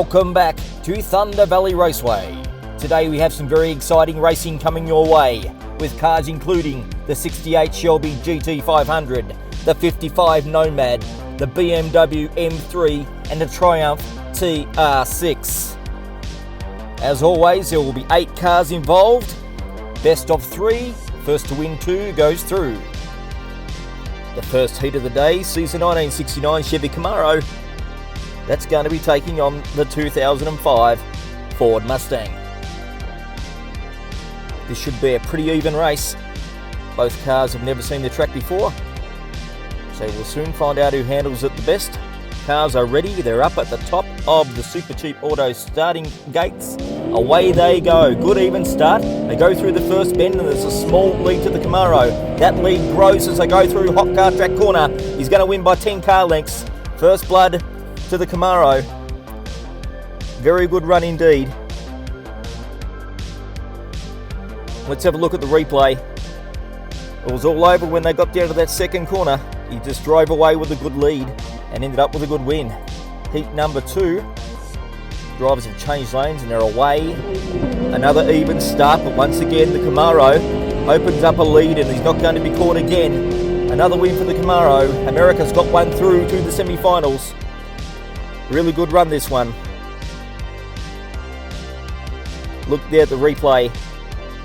Welcome back to Thunder Valley Raceway. Today we have some very exciting racing coming your way, with cars including the 68 Shelby GT500, the 55 Nomad, the BMW M3 and the Triumph TR6. As always, there will be 8 cars involved. Best of 3, first to win 2 goes through. The first heat of the day sees the 1969 Chevy Camaro. That's going to be taking on the 2005 Ford Mustang. This should be a pretty even race. Both cars have never seen the track before, so we'll soon find out who handles it the best. Cars are ready, they're up at the top of the Super Cheap Auto starting gates. Away they go, good even start. They go through the first bend and there's a small lead to the Camaro. That lead grows as they go through Hot Car Track Corner. He's going to win by 10 car lengths. First blood to the Camaro. Very good run indeed. Let's have a look at the replay. It was all over when they got down to that second corner. He just drove away with a good lead and ended up with a good win. Heat number 2. Drivers have changed lanes and they're away. Another even start, but once again the Camaro opens up a lead and he's not going to be caught again. Another win for the Camaro. America's got one through to the semi-finals. Really good run this one. Look there at the replay.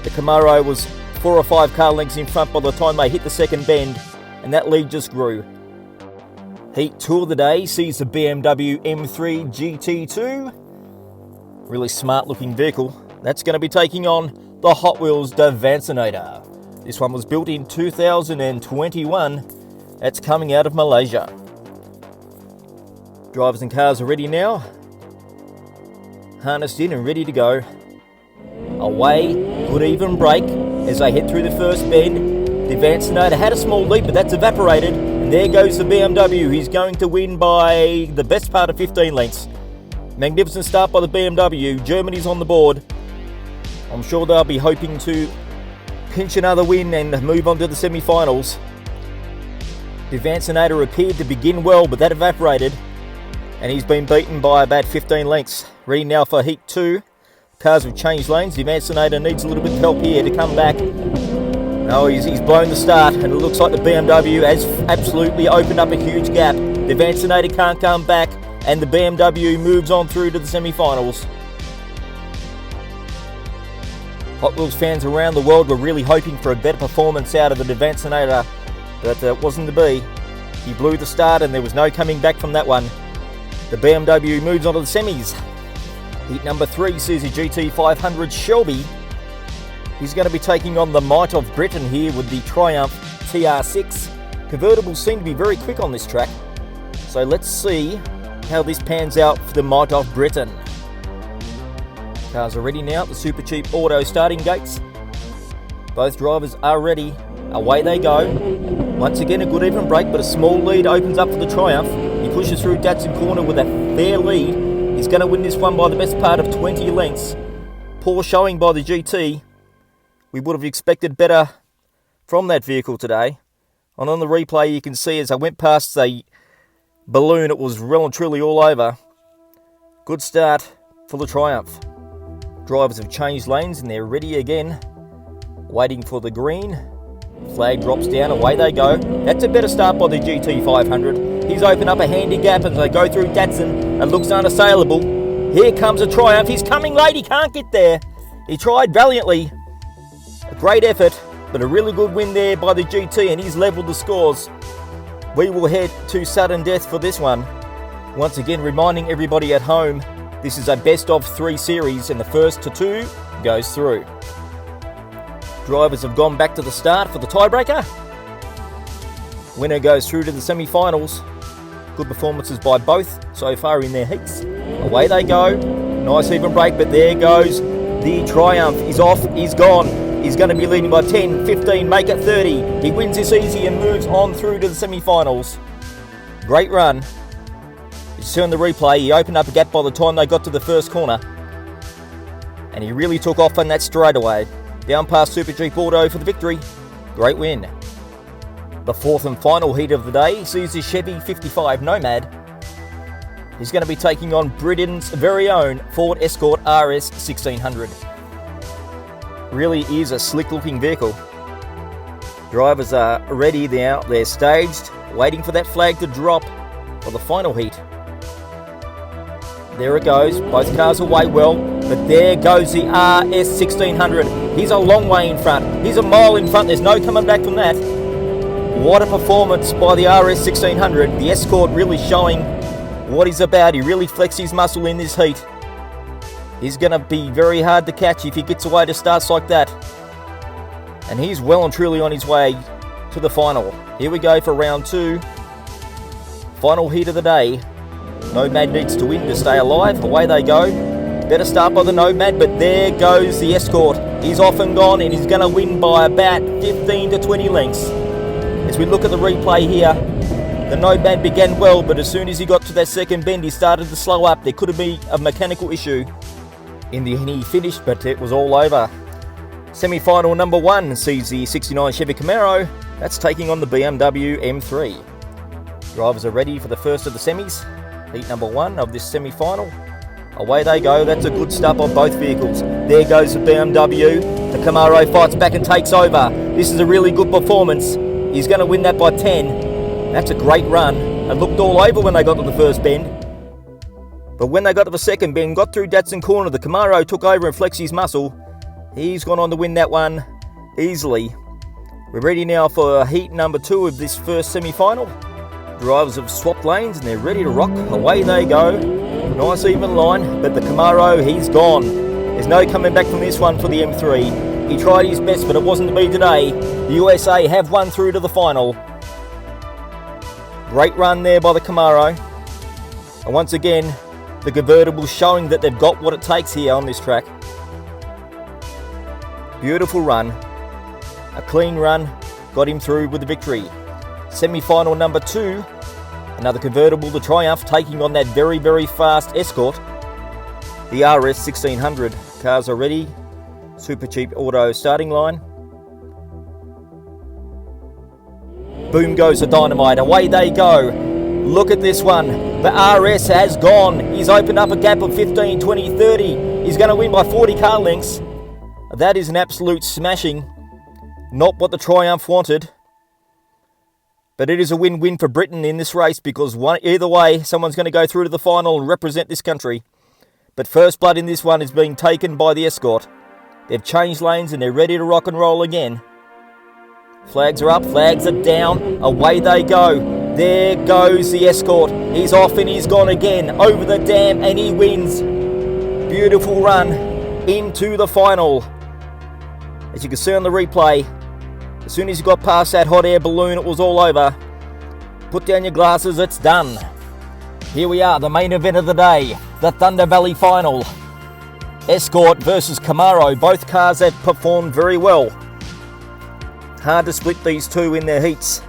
The Camaro was 4 or 5 car lengths in front by the time they hit the second bend, and that lead just grew. Heat 2 of the day sees the BMW M3 GT2. Really smart looking vehicle. That's going to be taking on the Hot Wheels Devancinator. This one was built in 2021. That's coming out of Malaysia. Drivers and cars are ready now. Harnessed in and ready to go. Away, good even break as they head through the first bend. The Devancinator had a small lead, but that's evaporated. And there goes the BMW. He's going to win by the best part of 15 lengths. Magnificent start by the BMW. Germany's on the board. I'm sure they'll be hoping to pinch another win and move on to the semi-finals. The Devancinator appeared to begin well, but that evaporated. And he's been beaten by about 15 lengths. Ready now for Heat 2. Cars have changed lanes. The Devancinator needs a little bit of help here to come back. No, he's blown the start, and it looks like the BMW has absolutely opened up a huge gap. The Devancinator can't come back, and the BMW moves on through to the semi-finals. Hot Wheels fans around the world were really hoping for a better performance out of the Devancinator, but it wasn't to be. He blew the start, and there was no coming back from that one. The BMW moves on to the semis. Heat number 3 sees the GT500 Shelby. He's going to be taking on the Might of Britain here with the Triumph TR6. Convertibles seem to be very quick on this track, so let's see how this pans out for the Might of Britain. Cars are ready now at the Super Cheap Auto starting gates. Both drivers are ready. Away they go. Once again a good even break, but a small lead opens up for the Triumph. He pushes through Datsun Corner with a fair lead. He's going to win this one by the best part of 20 lengths. Poor showing by the GT. We would have expected better from that vehicle today. And on the replay you can see as I went past the balloon, it was well and truly all over. Good start for the Triumph. Drivers have changed lanes and they're ready again. Waiting for the green. Flag drops down, away they go. That's a better start by the GT500. He's opened up a handy gap as they go through Datsun. It looks unassailable. Here comes a Triumph. He's coming late. He can't get there. He tried valiantly. A great effort, but a really good win there by the GT, and he's levelled the scores. We will head to sudden death for this one. Once again, reminding everybody at home, this is a best of 3 series, and the first to 2 goes through. Drivers have gone back to the start for the tiebreaker. Winner goes through to the semi-finals. Good performances by both so far in their heats. Away they go. Nice even break, but there goes the Triumph. He's off, he's gone. He's going to be leading by 10, 15, make it 30. He wins this easy and moves on through to the semi-finals. Great run. You see on the replay, he opened up a gap by the time they got to the first corner. And he really took off on that straightaway. Down past Super Cheap Auto for the victory. Great win. The fourth and final heat of the day sees the Chevy 55 Nomad. He's going to be taking on Britain's very own Ford Escort RS 1600. Really is a slick looking vehicle. Drivers are ready now, they're staged, waiting for that flag to drop for the final heat. There it goes, both cars away well, but there goes the RS 1600. He's a long way in front, he's a mile in front, there's no coming back from that. What a performance by the RS 1600, the Escort really showing what he's about. He really flexed his muscle in this heat. He's going to be very hard to catch if he gets away to starts like that. And he's well and truly on his way to the final. Here we go for round 2. Final heat of the day. Nomad needs to win to stay alive. Away they go. Better start by the Nomad, but there goes the Escort. He's off and gone, and he's going to win by about 15 to 20 lengths. As we look at the replay here, the Nomad began well, but as soon as he got to that second bend, he started to slow up. There could have been a mechanical issue. In the end, he finished, but it was all over. Semi-final number 1 sees the 69 Chevy Camaro. That's taking on the BMW M3. Drivers are ready for the first of the semis. Heat number 1 of this semi-final. Away they go. That's a good start on both vehicles. There goes the BMW. The Camaro fights back and takes over. This is a really good performance. He's going to win that by 10. That's a great run. It looked all over when they got to the first bend. But when they got to the second bend, got through Datsun corner, the Camaro took over and flexed his muscle. He's gone on to win that one easily. We're ready now for heat number 2 of this first semi-final. Drivers have swapped lanes and they're ready to rock. Away they go. Nice even line, but the Camaro, he's gone. There's no coming back from this one for the M3. He tried his best, but it wasn't to be today. The USA have won through to the final. Great run there by the Camaro. And once again, the convertible showing that they've got what it takes here on this track. Beautiful run. A clean run. Got him through with the victory. Semi-final number 2. Another convertible, the Triumph, taking on that very, very fast Escort. The RS 1600. Cars are ready. Super cheap auto starting line. Boom goes the dynamite. Away they go. Look at this one. The RS has gone. He's opened up a gap of 15, 20, 30. He's going to win by 40 car lengths. That is an absolute smashing. Not what the Triumph wanted. But it is a win-win for Britain in this race because either way, someone's going to go through to the final and represent this country. But first blood in this one is being taken by the Escort. They've changed lanes and they're ready to rock and roll again. Flags are up, flags are down. Away they go. There goes the Escort. He's off and he's gone again. Over the dam and he wins. Beautiful run into the final. As you can see on the replay, as soon as you got past that hot air balloon, it was all over. Put down your glasses, it's done. Here we are, the main event of the day, the Thunder Valley final. Escort versus Camaro. Both cars have performed very well. Hard to split these two in their heats.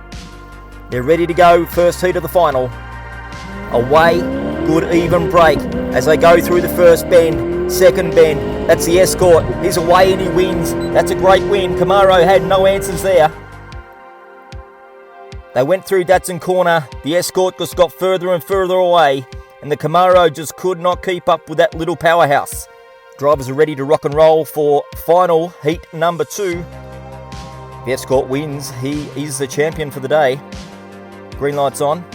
They're ready to go, first heat of the final. Away, good even break as they go through the first bend, second bend. That's the Escort. He's away and he wins. That's a great win. Camaro had no answers there. They went through Datsun corner. The Escort just got further and further away, and the Camaro just could not keep up with that little powerhouse. Drivers are ready to rock and roll for final heat number 2. The Escort wins. He is the champion for the day. Green light's on.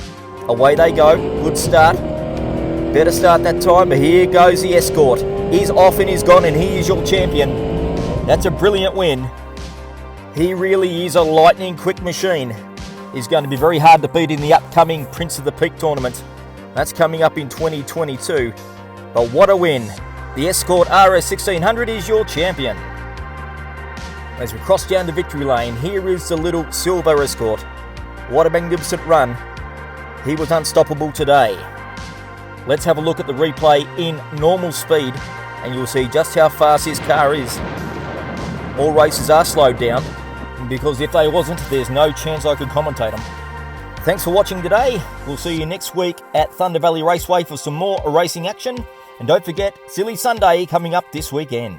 Away they go. Good start. Better start that time, but here goes the Escort. He's off and he's gone, and he is your champion. That's a brilliant win. He really is a lightning quick machine. He's going to be very hard to beat in the upcoming Prince of the Peak tournament. That's coming up in 2022. But what a win. The Escort RS 1600 is your champion. As we cross down the victory lane, here is the little silver Escort. What a magnificent run. He was unstoppable today. Let's have a look at the replay in normal speed and you'll see just how fast his car is. All races are slowed down because if they wasn't, there's no chance I could commentate them. Thanks for watching today. We'll see you next week at Thunder Valley Raceway for some more racing action. And don't forget, Silly Sunday coming up this weekend.